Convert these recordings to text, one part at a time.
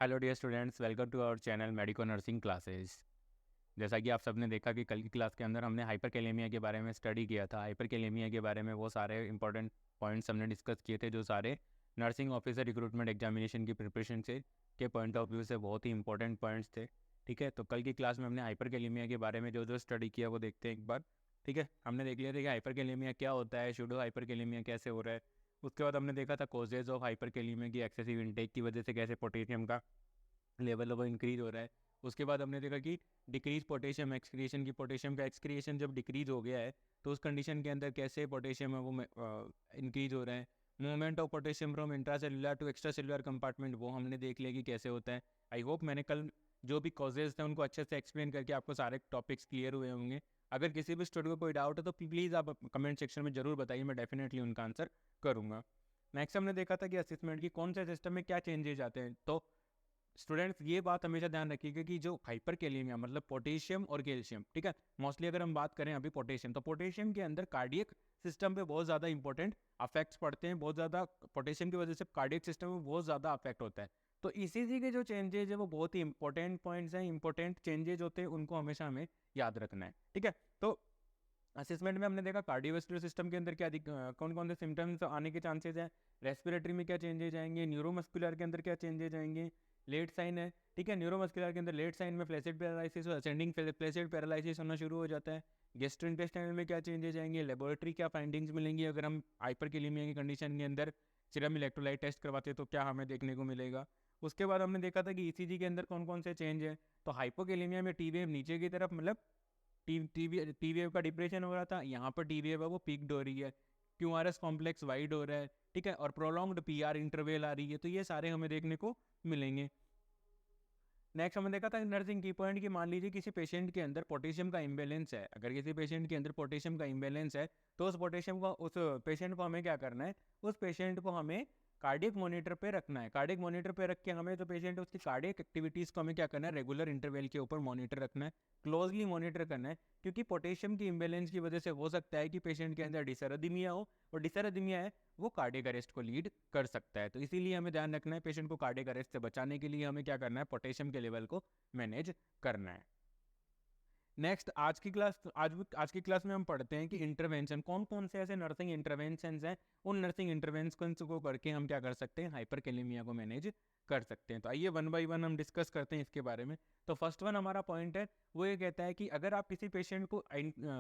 Hello dear students, welcome to our channel medico nursing classes. जैसा कि आप सबने देखा कि कल की क्लास के अंदर हमने हाइपरकैलेमिया के बारे में स्टडी किया था। हाइपरकैलेमिया के बारे में वो सारे इंपॉर्टेंट पॉइंट्स हमने डिस्कस किए थे जो सारे नर्सिंग ऑफिसर रिक्रूटमेंट एग्जामिनेशन की प्रिपरेशन से के पॉइंट ऑफ व्यू से बहुत ही इंपॉर्टेंट पॉइंट्स थे। ठीक है, तो कल की क्लास में हमने हाइपरकैलेमिया के बारे में जो जो स्टडी किया वो देखते हैं एक बार। ठीक है, हमने देख लिया था कि हाइपरकैलेमिया क्या होता है, शूडो हाइपरकैलेमिया कैसे हो रहा है। उसके बाद हमने देखा था कॉजेज ऑफ हाइपरकैलेमिया की एक्सेसिव इनटेक की वजह से कैसे पोटेशियम का लेवल वो इंक्रीज हो रहा है। उसके बाद हमने देखा कि डिक्रीज पोटेशियम एक्सक्रिएशन की, पोटेशियम का एक्सक्रिएशन जब डिक्रीज हो गया है तो उस कंडीशन के अंदर कैसे पोटेशियम है वो इंक्रीज हो रहा है। Movement of potassium from intra cellular to extra cellular compartment वो हमने देख लिया कि कैसे होता है। आई होप मैंने कल जो भी कॉजेज थे उनको अच्छे से एक्सप्लेन करके आपको सारे टॉपिक्स क्लियर हुए होंगे। अगर किसी भी स्टूडेंट को कोई डाउट है तो प्लीज़ आप कमेंट सेक्शन में जरूर बताइए, मैं डेफिनेटली उनका आंसर करूँगा। नेक्स्ट हमने देखा था कि असेसमेंट की कौन से सिस्टम में क्या चेंजेज आते हैं। तो स्टूडेंट्स ये बात हमेशा ध्यान रखिएगा कि जो हाइपर कैलेमिया मतलब पोटेशियम और कैल्शियम, ठीक है, मोस्टली अगर हम बात करें अभी पोटेशियम, तो पोटेशियम के अंदर कार्डियक सिस्टम पे बहुत ज़्यादा इंपॉर्टेंट अफेक्ट्स पड़ते हैं। बहुत ज़्यादा पोटेशियम की वजह से कार्डियक सिस्टम में बहुत ज़्यादा अफेक्ट होता है। तो इसी के जो चेंजेज है वो बहुत ही इंपॉर्टेंट पॉइंट्स हैं, इंपॉर्टेंट चेंजेज होते हैं, उनको हमेशा हमें याद रखना है। ठीक है, तो असेसमेंट में हमने देखा कार्डियोवास्कुलर सिस्टम के अंदर क्या कौन कौन से सिम्टम्स आने के चांसेस हैं, रेस्पिरेटरी में क्या चेंजेज आएंगे, न्यूरोमस्कुलर के अंदर क्या चेंजेज आएंगे, लेट साइन है। ठीक है, न्यूरोमस्कुलर के अंदर लेट साइन में फ्लैसिड पैरालिसिस और असेंडिंग फ्लैसिड पैरालिसिस होना शुरू हो जाता है। गैस्ट्रोइंटेस्टाइनल में क्या चेंजेज आएंगे, लेबोरेटरी क्या फाइंडिंग्स मिलेंगी, अगर हम हाइपरकैलेमिया की कंडीशन के अंदर सीरम इलेक्ट्रोलाइट टेस्ट करवाते हैं तो क्या हमें देखने को मिलेगा। उसके बाद हमने देखा था कि ईसीजी के अंदर कौन कौन से चेंज है। तो हाइपोकैलेमिया में टी वेव नीचे की तरफ मतलब टी वेव का डिप्रेशन हो रहा था, यहाँ पर टी वेव है वो पीक्ड हो रही है, क्यूआरएस कॉम्प्लेक्स वाइड हो रहा है। ठीक है, और प्रोलॉन्ग्ड पीआर इंटरवेल आ रही है, तो ये सारे हमें देखने को मिलेंगे। नेक्स्ट हमने देखा था नर्सिंग की पॉइंट की, मान लीजिए किसी पेशेंट के अंदर पोटेशियम का इम्बेलेंस है। अगर किसी पेशेंट के अंदर पोटेशियम का इम्बेलेंस है तो उस पेशेंट को हमें क्या करना है, उस पेशेंट को हमें कार्डियक मॉनिटर पे रखना है। कार्डियक मॉनिटर पे रख के हमें जो पेशेंट है उसकी कार्डियक एक्टिविटीज़ को हमें क्या करना है, रेगुलर इंटरवल के ऊपर मॉनिटर रखना है, क्लोजली मॉनिटर करना है। क्योंकि पोटेशियम की इम्बेलेंस की वजह से हो सकता है कि पेशेंट के अंदर डिसरदीमिया हो, और डिसरदीमिया है वो कार्डियक अरेस्ट को लीड कर सकता है। तो इसीलिए हमें ध्यान रखना है, पेशेंट को कार्डियक अरेस्ट से बचाने के लिए हमें क्या करना है, पोटेशियम के लेवल को मैनेज करना है। नेक्स्ट आज की क्लास में हम पढ़ते हैं कि इंटरवेंशन कौन कौन से ऐसे नर्सिंग इंटरवेंशन हैं, उन नर्सिंग इंटरवेंशन को करके हम क्या कर सकते हैं, हाइपरकैलेमिया को मैनेज कर सकते हैं। तो आइए वन बाय वन हम डिस्कस करते हैं इसके बारे में। तो फर्स्ट वन हमारा पॉइंट है, वो ये कहता है कि अगर आप किसी पेशेंट को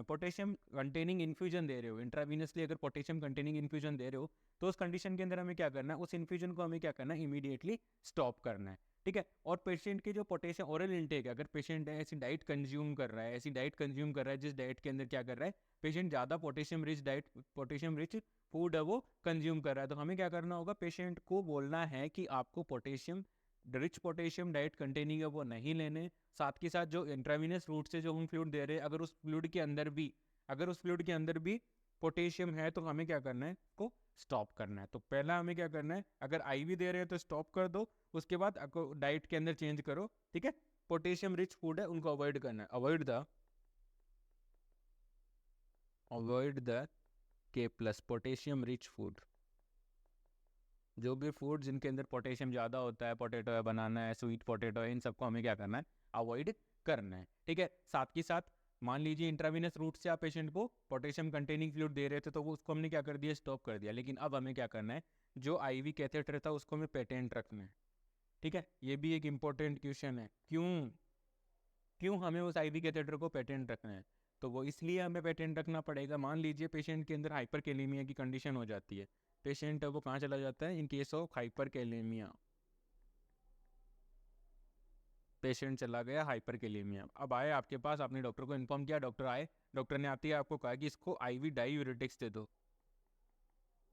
पोटेशियम कंटेनिंग इन्फ्यूजन दे रहे हो, इंट्रावीनसली अगर पोटेशियम कंटेनिंग इन्फ्यूजन दे रहे हो, तो उस कंडीशन के अंदर हमें क्या करना है, उस इन्फ्यूजन को हमें क्या करना है, इमीडिएटली स्टॉप करना है। ठीक है, और पेशेंट के जो पोटेशियम ओरल इंटेक है, अगर पेशेंट है ऐसी डाइट कंज्यूम कर रहा है, ऐसी डाइट कंज्यूम कर रहा है जिस डाइट के अंदर क्या कर रहा है, पेशेंट ज़्यादा पोटेशियम रिच फूड है वो कंज्यूम कर रहा है, तो हमें क्या करना होगा, पेशेंट को बोलना है कि आपको पोटेशियम डाइट कंटेनिंग है वो नहीं लेने। साथ के साथ जो इंट्रावीनस रूट से जो हम फ्लूइड दे रहे हैं, अगर उस फ्लूइड के अंदर भी पोटेशियम है तो हमें क्या करना है, को स्टॉप करना है। तो पहला हमें क्या करना है, अगर आईवी दे रहे हैं तो स्टॉप कर दो, उसके बाद आपको डाइट के अंदर चेंज करो। ठीक है, पोटेशियम रिच फूड है उनको अवॉइड करना है, अवॉइड द के प्लस पोटेशियम रिच फूड। जो भी फूड जिनके अंदर पोटेशियम ज़्यादा होता है, पोटैटो है, बनाना है, स्वीट पोटैटो है, इन सबको हमें क्या करना है, अवॉइड करना है। ठीक है, साथ के साथ मान लीजिए इंट्रावीनस रूट से आप पेशेंट को पोटेशियम कंटेनिंग फ्लूइड दे रहे थे तो वो उसको हमने क्या कर दिया, स्टॉप कर दिया। लेकिन अब हमें क्या करना है, जो आईवी कैथेटर था उसको हमें पेटेंट रखना है। ठीक है, ये भी एक इंपॉर्टेंट क्वेश्चन है, क्यों क्यों हमें उस आईवी कैथेटर को पेटेंट रखना है। तो वो इसलिए हमें पेटेंट रखना पड़ेगा, मान लीजिए पेशेंट के अंदर हाइपरकैलेमिया की कंडीशन हो जाती है, पेशेंट वो कहाँ चला जाता है, इन केस ऑफ हाइपरकैलेमिया पेशेंट चला गया हाइपरकैलेमिया, अब आए आपके पास, आपने डॉक्टर को इन्फॉर्म किया, डॉक्टर आए, डॉक्टर ने आते ही आपको कहा कि इसको आईवी डाईयूरेटिक्स दे दो,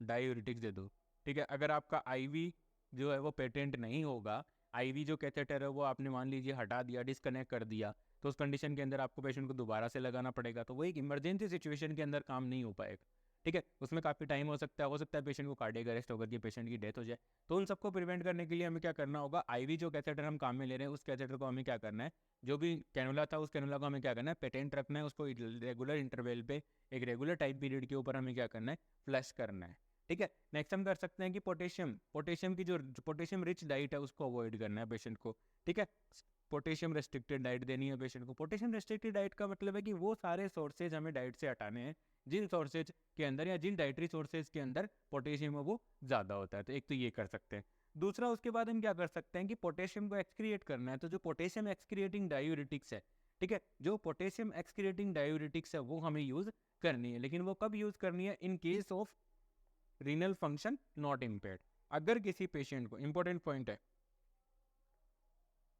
डाईयूरेटिक्स दे दो। ठीक है, अगर आपका आईवी जो है वो पेटेंट नहीं होगा, आईवी जो कैथेटर है वो आपने मान लीजिए हटा दिया, डिस्कनेक्ट कर दिया, तो उस कंडीशन के अंदर आपको पेशेंट को दोबारा से लगाना पड़ेगा, तो वो एक इमरजेंसी सिचुएशन के अंदर काम नहीं हो पाएगा। ठीक है, उसमें काफ़ी टाइम हो सकता है पेशेंट को कार्डियक अरेस्ट होकर के पेशेंट की डेथ हो जाए। तो उन सबको प्रिवेंट करने के लिए हमें क्या करना होगा, आईवी जो कैथेटर हम काम में ले रहे हैं उस कैथेटर को हमें क्या करना है, जो भी कैनुला था उस कैनुला को हमें क्या करना है, पेटेंट रखना है, उसको रेगुलर इंटरवल पे एक रेगुलर टाइम पीरियड के ऊपर हमें क्या करना है, फ्लश करना है। ठीक है। नेक्स्ट हम कर सकते हैं कि पोटेशियम की जो पोटेशियम रिच डाइट है उसको अवॉइड करना है पेशेंट को, ठीक है। पोटेशियम रेस्ट्रिक्टेड डाइट देनी है पेशेंट को। पोटेशियम रेस्ट्रिक्टेड डाइट का मतलब है कि वो सारे सोर्सेज हमें डाइट से हटाने हैं जिन सोर्सेज के अंदर या जिन डाइटरी सोर्सेज के अंदर पोटेशियम है वो ज़्यादा होता है। तो एक तो ये कर सकते हैं। दूसरा उसके बाद हम क्या कर सकते हैं कि पोटेशियम को एक्सक्रिएट करना है। तो जो पोटेशियम एक्सक्रिएटिंग डायूरेटिक्स है, ठीक है, जो पोटेशियम एक्सक्रिएटिंग डायूरेटिक्स है वो हमें यूज़ करनी है। लेकिन वो कब यूज़ करनी है? इन case of renal function not impaired. अगर किसी पेशेंट को, इंपॉर्टेंट पॉइंट है,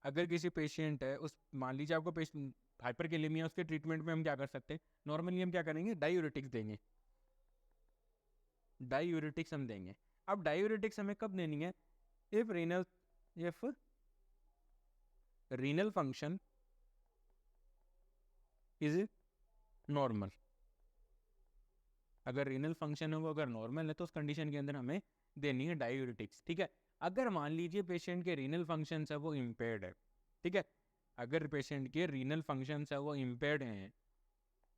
अगर किसी पेशेंट है उस, मान लीजिए आपको पेशेंट हाइपरकैलेमिया, उसके ट्रीटमेंट में हम क्या कर सकते हैं? नॉर्मली हम क्या करेंगे? डायूरेटिक्स देंगे। डायूरेटिक्स हम देंगे। अब डायूरेटिक्स हमें कब देनी है? If renal function is normal. अगर रीनल फंक्शन है वो अगर नॉर्मल है तो उस कंडीशन के अंदर हमें देनी है डायूरेटिक्स, ठीक है। अगर मान लीजिए पेशेंट के रीनल फंक्शन है वो इम्पेयर्ड है, ठीक है, अगर पेशेंट के रीनल फंक्शन है वो इम्पेयर्ड हैं,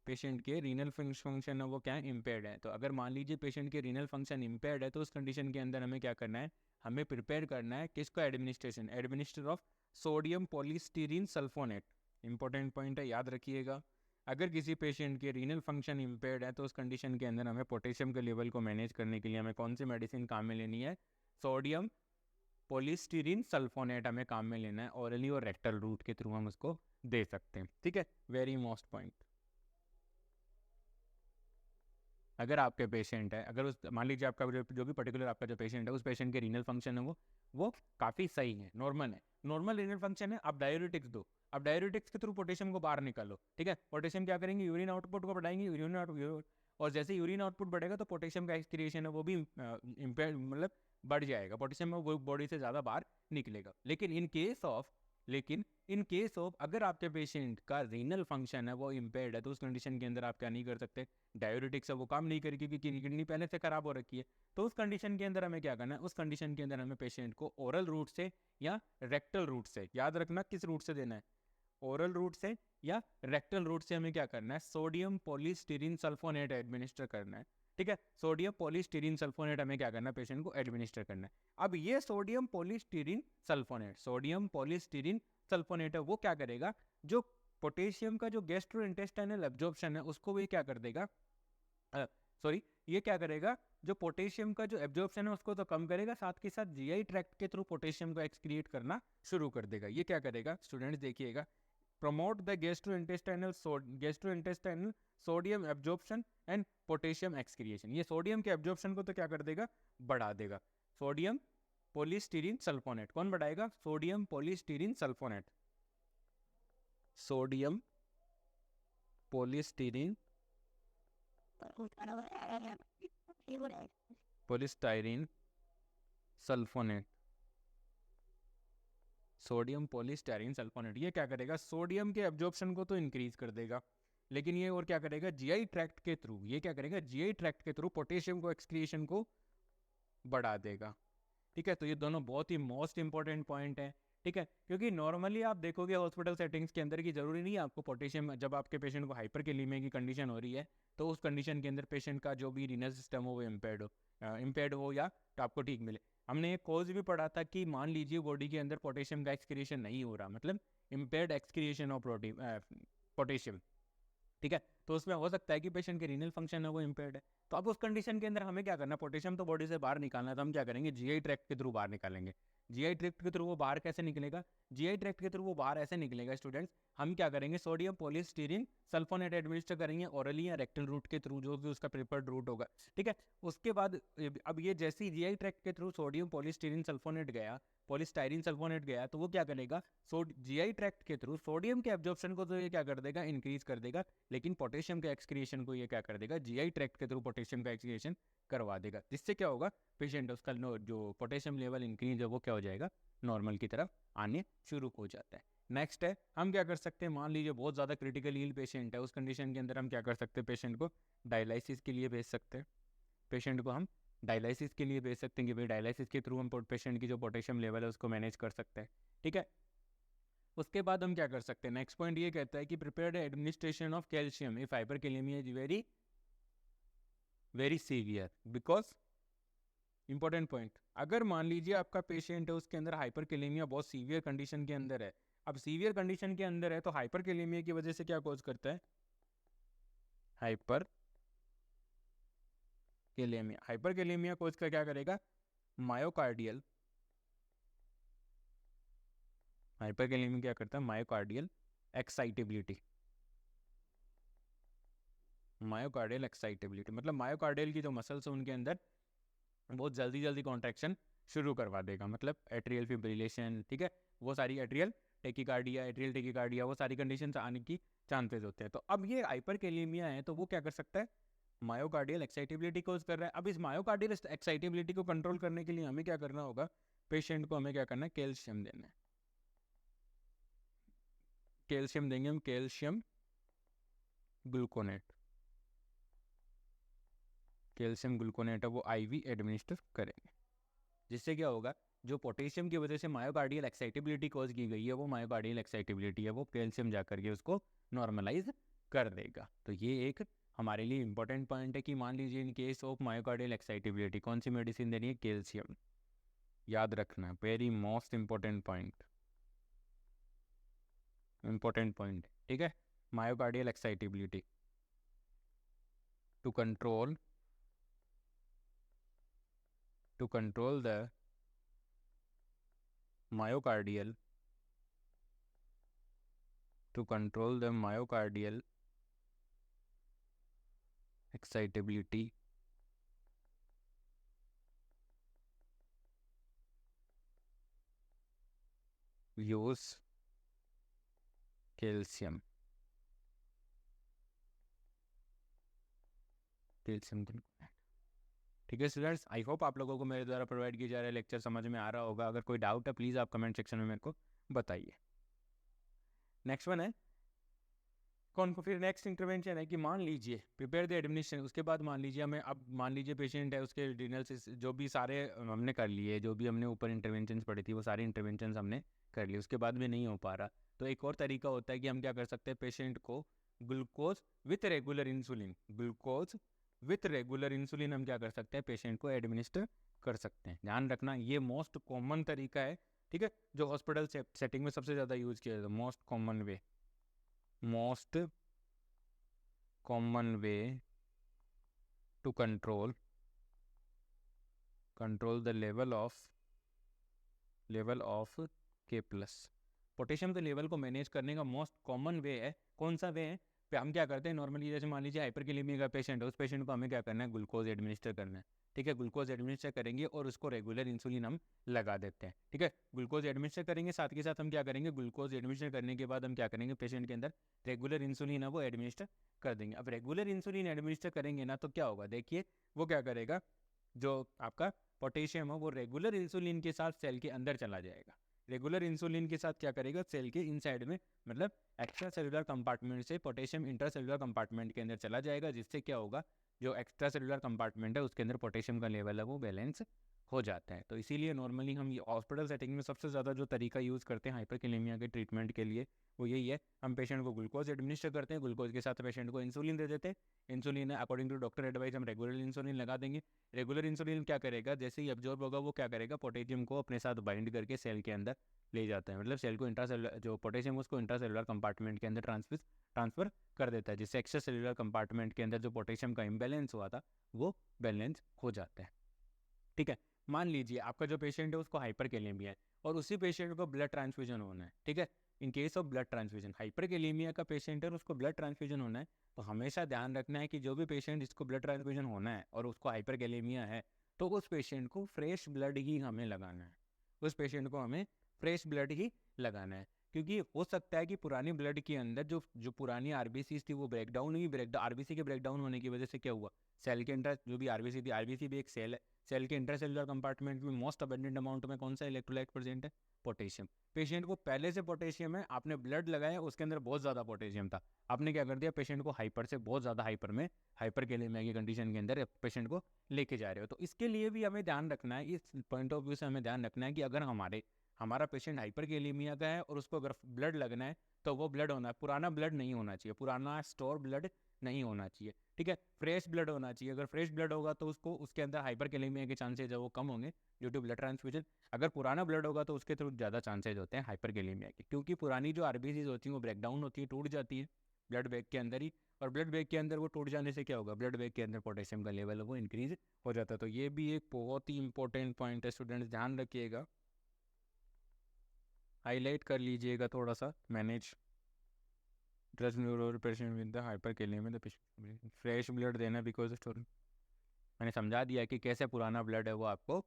पेशेंट के रीनल फंक्शन है वो क्या है? इम्पेयर्ड है। तो अगर मान लीजिए पेशेंट के रीनल फंक्शन इम्पेयर्ड है तो उस कंडीशन के अंदर हमें क्या करना है? हमें प्रिपेयर करना है किसका? Administration, administer of sodium polystyrene sulfonate. Important point है, याद रखिएगा। अगर किसी पेशेंट के रीनल फंक्शन इम्पेयर्ड है तो उस कंडीशन के अंदर हमें पोटेशियम के लेवल को मैनेज करने के लिए हमें कौन सी मेडिसिन काम में लेनी है? सोडियम पॉलीस्टीरीन सल्फोनेट हमें काम में लेना है। ऑरली और रेक्टल रूट के थ्रू हम उसको दे सकते हैं, ठीक है। Very most point. अगर आपके पेशेंट है, अगर उस, मान लीजिए आपका जो भी पर्टिकुलर आपका जो पेशेंट है उस पेशेंट के रीनल फंक्शन है वो काफ़ी सही है, नॉर्मल है, नॉर्मल रीनल फंक्शन है, आप डायूरेटिक्स दो। अब डायूरेटिक्स के थ्रू पोटेशियम को बाहर निकालो, ठीक है। पोटेशियम क्या करेंगे? यूरिन आउटपुट को बढ़ाएंगे, यूरिन आउटपुट, और जैसे यूरिन आउटपुट बढ़ेगा तो पोटेशियम का एक्सक्रिएशन है वो भी इम्पेयर, मतलब बढ़ जाएगा, पोटेशियम वो बॉडी से ज़्यादा बाहर निकलेगा। लेकिन इन केस ऑफ अगर आपके पेशेंट का रीनल फंक्शन है वो इम्पेयर्ड है तो उस कंडीशन के अंदर आप क्या नहीं कर सकते? डायूरेटिक्स है वो काम नहीं करेगी क्योंकि किडनी पहले से खराब हो रखी है। तो उस कंडीशन के अंदर हमें क्या करना है? उस कंडीशन के अंदर हमें पेशेंट को ओरल रूट से या रेक्टल रूट से, याद रखना किस रूट से देना है, ओरल रूट से या रेक्टल रूट से हमें क्या करना है? सोडियम पॉलीस्टीरीन सल्फोनेट एडमिनिस्टर करना है, ठीक है। सोडियम पॉलीस्टीरीन सल्फोनेट हमें क्या करना है? पेशेंट को एडमिनिस्टर करना है। अब ये सोडियम पॉलीस्टीरीन सल्फोनेट है वो क्या करेगा? जो पोटेशियम का जो गैस्ट्रोइंटेस्टाइनल एब्जॉर्प्शन है उसको भी क्या कर देगा? ये क्या करेगा? जो पोटेशियम का जो एब्जॉर्प्शन है उसको तो कम करेगा, साथ के साथ जीआई ट्रैक्ट के थ्रू पोटेशियम को एक्सक्रिएट करना शुरू कर देगा। ये क्या करेगा? स्टूडेंट्स देखिएगा, promote the gastrointestinal sodium absorption and potassium excretion। ये सोडियम के एब्जॉर्प्शन को तो क्या कर देगा? बढ़ा देगा। सोडियम पॉलीस्टीरीन सल्फोनेट कौन बढ़ाएगा? Sodium polystyrene sulfonate, sodium polystyrene polystyrene sulfonate, sodium polystyrene sulfonate ये क्या करेगा? सोडियम के एब्जॉर्प्शन को तो इंक्रीज कर देगा, लेकिन ये और क्या करेगा? जीआई ट्रैक्ट के थ्रू, ये क्या करेगा? जीआई ट्रैक्ट के थ्रू पोटेशियम को एक्सक्रीशन को बढ़ा देगा, ठीक है। तो ये दोनों बहुत ही मोस्ट इंपॉर्टेंट पॉइंट है, ठीक है, क्योंकि नॉर्मली आप देखोगे हॉस्पिटल सेटिंग्स के अंदर की जरूरी नहीं है आपको पोटेशियम, जब आपके पेशेंट को हाइपरकैलेमिया की कंडीशन हो रही है तो उस कंडीशन के अंदर पेशेंट का जो भी रीनल सिस्टम हो वो इम्पेयर्ड हो या तो आपको ठीक मिले। हमने एक कॉज भी पढ़ा था कि मान लीजिए बॉडी के अंदर पोटेशियम का एक्सक्रिएशन नहीं हो रहा, मतलब इम्पेयर्ड एक्सक्रिएशन ऑफ पोटेशियम, ठीक है। तो उसमें हो सकता है कि पेशेंट के रीनल फंक्शन है वो इम्पेयर्ड है। तो अब उस कंडीशन के अंदर हमें क्या करना? पोटेशियम तो बॉडी से बाहर निकालना है, तो हम क्या करेंगे? जीआई ट्रैक्ट के थ्रू बाहर निकालेंगे। जीआई ट्रैक्ट के थ्रू वो बाहर कैसे निकलेगा? जीआई ट्रैक्ट के थ्रू वो बाहर ऐसे निकलेगा स्टूडेंट्स, हम क्या करेंगे? सोडियम पॉलीस्टीरीन सल्फोनेट एडमिनिस्टर करेंगे ओरली या रेक्टल रूट के थ्रू, जो भी उसका प्रिफर्ड रूट होगा, ठीक है। उसके बाद अब ये जैसे ही जीआई ट्रैक्ट के थ्रू सोडियम पॉलीस्टीरीन सल्फोनेट गया, पॉलीस्टाइरीन सल्फोनेट गया, तो वो क्या करेगा? जीआई ट्रैक्ट के थ्रू सोडियम के एब्जॉर्प्शन को तो ये क्या कर देगा? इंक्रीज कर देगा, लेकिन पोटेशियम के एक्सक्रिएशन को ये क्या कर देगा? जीआई ट्रैक्ट के थ्रू पोटेशियम का एक्सक्रिएशन करवा देगा, जिससे क्या होगा? पेशेंट उसका जो पोटेशियम लेवल इंक्रीज है वो क्या हो जाएगा? नॉर्मल की तरफ आने शुरू हो जाता है। नेक्स्ट है, हम क्या कर सकते हैं? मान लीजिए बहुत ज़्यादा क्रिटिकल इल पेशेंट है, उस कंडीशन के अंदर हम क्या कर सकते हैं? पेशेंट को डायलिसिस के लिए भेज सकते हैं। पेशेंट को हम डायलिसिस के लिए भेज सकते हैं कि भाई डायलिसिस के थ्रू हम पेशेंट की जो पोटेशियम लेवल है उसको मैनेज कर सकते हैं, ठीक है। उसके बाद हम क्या कर सकते हैं? नेक्स्ट पॉइंट ये कहता है कि prepared administration of calcium if hyperkalaemia is very very severe, because important point, अगर मान लीजिए आपका पेशेंट है उसके अंदर हाइपरकेलेमिया बहुत सीवियर कंडीशन के अंदर है, अब सीवियर कंडीशन के अंदर है तो हाइपरकेलेमिया की वजह से क्या कॉज करता है, हाइपरकेलेमिया कॉज का क्या करेगा, मायोकार्डियल, हाइपरकेलेमिया क्या करता है, मायोकार्डियल एक्साइटेबिलिटी, मायोकार्डियल एक्साइटेबिलिटी मतलब मायोकार्डियल की जो मसल्स है उनके अंदर बहुत जल्दी जल्दी कॉन्ट्रैक्शन शुरू करवा देगा, मतलब एट्रियल फिब्रिलेशन, ठीक है, वो सारी एट्रियल टेकिकार्डिया वो सारी कंडीशन आने की चांसेस होते हैं। तो अब ये हाइपरकेलेमिया है तो वो क्या कर सकता है, मायोकार्डियल एक्साइटेबिलिटी कॉज कर रहा है। अब इस मायोकार्डियल एक्साइटेबिलिटी को कंट्रोल करने के लिए हमें क्या करना होगा, पेशेंट को हमें क्या करना है, कैल्शियम देना है, कैल्शियम देंगे हम, कैल्शियम ग्लूकोनेट, कैल्शियम ग्लूकोनेट है वो आईवी एडमिनिस्टर करेंगे, जिससे क्या होगा, जो पोटेशियम की वजह से मायोकार्डियल एक्साइटेबिलिटी कॉज की गई है वो मायोकार्डियल एक्साइटेबिलिटी है वो कैल्शियम जा करके उसको नॉर्मलाइज कर देगा। तो ये एक हमारे लिए इंपॉर्टेंट पॉइंट है कि मान लीजिए in case of myocardial excitability कौन सी मेडिसिन देनी है, कैल्शियम, याद रखना, very most important point, important point, ठीक है। Myocardial excitability to control the myocardial excitability use calcium ठीक है स्टूडेंट्स, आई होप आप लोगों को मेरे द्वारा प्रोवाइड किया जा रहा है लेक्चर समझ में आ रहा होगा। अगर कोई डाउट है प्लीज़ आप कमेंट सेक्शन में मेरे को बताइए। नेक्स्ट वन है फिर नेक्स्ट इंटरवेंशन है कि मान लीजिए प्रिपेयर द एडमिनिस्ट्रेशन, उसके बाद मान लीजिए हमें, अब मान लीजिए पेशेंट है उसके रिनल जो भी सारे हमने कर लिए, जो भी हमने ऊपर इंटरवेंशन पढ़ी थी वो सारी इंटरवेंशन हमने कर लिए, उसके बाद भी नहीं हो पा रहा, तो एक और तरीका होता है कि हम क्या कर सकते हैं, पेशेंट को ग्लूकोज विथ रेगुलर इंसुलिन हम क्या कर सकते हैं, पेशेंट को एडमिनिस्टर कर सकते हैं। ध्यान रखना ये मोस्ट कॉमन तरीका है, ठीक है, जो हॉस्पिटल सेटिंग में सबसे ज़्यादा यूज किया जाता है, most common way to control the level of K plus, potassium के लेवल को मैनेज करने का मोस्ट कॉमन वे है, कौन सा वे है, हम क्या करते हैं नॉर्मली, जैसे मान लीजिए हाइपरकेलेमिया का पेशेंट है, उस पेशेंट को हमें क्या करना है, ग्लूकोज एडमिनिस्टर करना है, ठीक है, ग्लूकोज एडमिनिस्टर करेंगे और उसको रेगुलर इंसुलिन हम लगा देते हैं, ठीक है, ग्लूकोज एडमिनिस्टर करेंगे, साथ के साथ हम क्या करेंगे, ग्लूकोज एडमिनिस्टर करने के बाद हम क्या करेंगे, पेशेंट के अंदर रेगुलर इंसुलिन है वो एडमिनिस्टर कर देंगे। अब रेगुलर इंसुलिन एडमिनिस्टर करेंगे ना तो क्या होगा, देखिए वो क्या करेगा, जो आपका पोटेशियम है वो रेगुलर इंसुलिन के साथ सेल के अंदर चला जाएगा, रेगुलर इंसुलिन के साथ क्या करेगा, सेल के इनसाइड में मतलब एक्स्ट्रा सेलुलर कंपार्टमेंट से पोटेशियम इंट्रा सेलुलर कंपार्टमेंट के अंदर चला जाएगा, जिससे क्या होगा, जो एक्स्ट्रा सेलुलर कंपार्टमेंट है उसके अंदर पोटेशियम का लेवल है वो बैलेंस हो जाता है। तो इसीलिए नॉर्मली हम ये हॉस्पिटल सेटिंग में सबसे ज़्यादा जो तरीका यूज़ करते हैं हाइपरकेलेमिया के ट्रीटमेंट के लिए वो यही है, हम पेशेंट को ग्लूकोज एडमिनिस्टर करते हैं, ग्लूकोज के साथ पेशेंट को इंसुलिन दे देते हैं, इंसुलिन है अकॉर्डिंग टू डॉक्टर एडवाइस हम रेगुलर इंसुलिन लगा देंगे, रेगुलर इंसुलिन क्या करेगा, जैसे ही अब्जॉर्ब होगा वो क्या करेगा, पोटेशियम को अपने साथ बाइंड करके सेल के अंदर ले जाता है, मतलब सेल को इंट्रासेलुलर जो पोटेशियम उसको इंट्रासेलुलर कंपार्टमेंट के अंदर ट्रांसफर कर देता है, जिससे एक्स्ट्रा सेलुलर कंपार्टमेंट के अंदर जो पोटेशियम का इम्बैलेंस हुआ था वो बैलेंस हो जाता है, ठीक है। मान लीजिए आपका जो पेशेंट है उसको हाइपरकेलेमिया है और उसी पेशेंट को ब्लड ट्रांसफ्यूजन होना है, ठीक है, इन case of blood transfusion hyperkalaemia का पेशेंट है और उसको ब्लड ट्रांसफ्यूजन होना है, तो हमेशा ध्यान रखना है कि जो भी पेशेंट जिसको ब्लड ट्रांसफ्यूजन होना है और उसको हाइपरकेलेमिया है तो उस पेशेंट को फ्रेश ब्लड ही हमें लगाना है, उस पेशेंट को हमें फ्रेश ब्लड ही लगाना है, क्योंकि हो सकता है कि पुरानी ब्लड के अंदर जो पुरानी आरबीसी थी वो ब्रेकडाउन हुई, आरबीसी के ब्रेकडाउन होने की वजह से क्या हुआ, सेल के अंदर जो भी आरबीसी थी, आरबीसी भी एक सेल है, सेल के इंट्रासेलुलर कंपार्टमेंट में मोस्ट अबंडेंट अमाउंट में कौन सा इलेक्ट्रोलाइट प्रेजेंट है, पोटेशियम, पेशेंट को पहले से पोटेशियम है, आपने ब्लड लगाया उसके अंदर बहुत ज़्यादा पोटेशियम था, आपने क्या कर दिया, पेशेंट को हाइपर से बहुत ज़्यादा हाइपरकेलेमिया की कंडीशन के अंदर पेशेंट को लेके जा रहे हो। तो इसके लिए भी हमें ध्यान रखना है, इस पॉइंट ऑफ व्यू से हमें ध्यान रखना है कि अगर हमारा पेशेंट हाइपरकेलेमिया का है और उसको अगर ब्लड लगना है तो वो ब्लड होना है, पुराना ब्लड नहीं होना चाहिए, पुराना स्टोर ब्लड नहीं होना चाहिए, ठीक है। फ्रेश ब्लड होना चाहिए। अगर फ्रेश ब्लड होगा तो उसके अंदर हाइपरकैलेमिया के चांसेज है वो कम होंगे ड्यू टू ब्लड ट्रांसफ्यूजन। अगर पुराना ब्लड होगा तो उसके थ्रू ज़्यादा चांसेज होते हैं हाइपरकैलेमिया के, क्योंकि पुरानी जो आरबीसीज होती हैं वो ब्रेक डाउन होती है, टूट जाती है ब्लड बैग के अंदर ही, और ब्लड बैग के अंदर वो टूट जाने से क्या होगा, ब्लड बैग के अंदर पोटेशियम का लेवल है वो इंक्रीज हो जाता है। तो ये भी एक बहुत ही इंपॉर्टेंट पॉइंट है, स्टूडेंट्स ध्यान रखिएगा, हाईलाइट कर लीजिएगा थोड़ा सा। Manage drugs neuro patient with the hyperkalaemia, the fresh blood देना बिकॉज स्टोरी। मैंने समझा दिया कि कैसे पुराना ब्लड है वो आपको,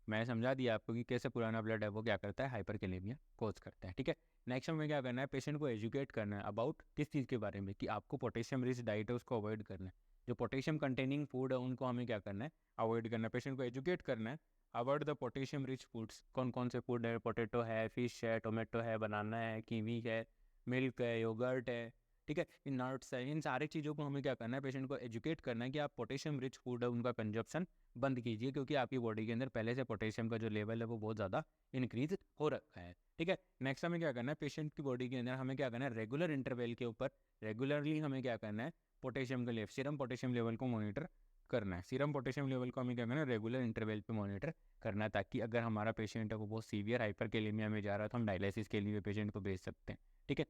मैंने समझा दिया आपको कि कैसे पुराना ब्लड है वो क्या करता है, हाइपरकैलेमिया कोज करता है, ठीक है। नेक्स्ट हमें क्या करना है, पेशेंट को एजुकेट करना है अबाउट किस चीज़ के बारे में, कि आपको पोटेशियम रिच डाइट है उसको अवॉइड करना है, जो पोटेशियम कंटेनिंग फूड है उनको हमें क्या करना है, अवॉइड करना है। पेशेंट को एजुकेट करना है about the potassium rich foods, कौन कौन से फूड है, पोटैटो है, फिश है, टोमेटो है, बनाना है, कीवी है, मिल्क है, योगर्ट है, ठीक है, इन नट्स है, इन सारी चीज़ों को हमें क्या करना है, पेशेंट को एजुकेट करना है कि आप पोटेशियम रिच फूड है उनका कंजप्शन बंद कीजिए, क्योंकि आपकी बॉडी के अंदर पहले से पोटेशियम का जो लेवल है वो बहुत ज़्यादा इंक्रीज हो रखा है, ठीक है। नेक्स्ट हमें क्या करना है, पेशेंट की बॉडी के अंदर हमें क्या करना है, रेगुलर इंटरवल के ऊपर रेगुलरली हमें क्या करना है, पोटेशियम का लेवल, सीरम पोटेशियम लेवल को मॉनिटर करना है। सीरम पोटेशियम लेवल को हमें क्या करना है, रेगुलर इंटरवल पे मॉनिटर करना है, ताकि अगर हमारा पेशेंट है वो बहुत सीवियर हाइपरकैलेमिया में जा रहा है तो हम डायलिसिस के लिए पेशेंट को भेज सकते हैं, ठीक है।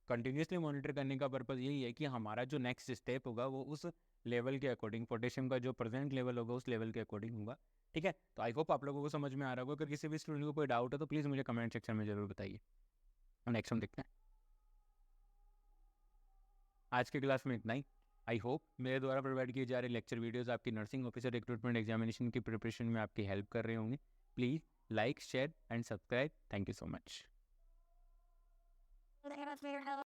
कंटिन्यूसली मॉनिटर करने का पर्पज़ यही है कि हमारा जो नेक्स्ट स्टेप होगा वो उस लेवल के अकॉर्डिंग, पोटेशियम का जो प्रेजेंट लेवल होगा उस लेवल के अकॉर्डिंग होगा, ठीक है। तो आई होप आप लोगों को समझ में आ रहा होगा। अगर किसी भी स्टूडेंट को कोई डाउट है तो प्लीज़ मुझे कमेंट सेक्शन में ज़रूर बताइए। नेक्स्ट हम देखते हैं। आज के क्लास में इतना ही। आई होप मेरे द्वारा प्रोवाइड किए जा रहे लेक्चर वीडियोज़ आपकी नर्सिंग ऑफिसर रिक्रूटमेंट एग्जामिनेशन की प्रिपरेशन में आपकी हेल्प कर रहे होंगे। Please like, share and subscribe. Thank you so much.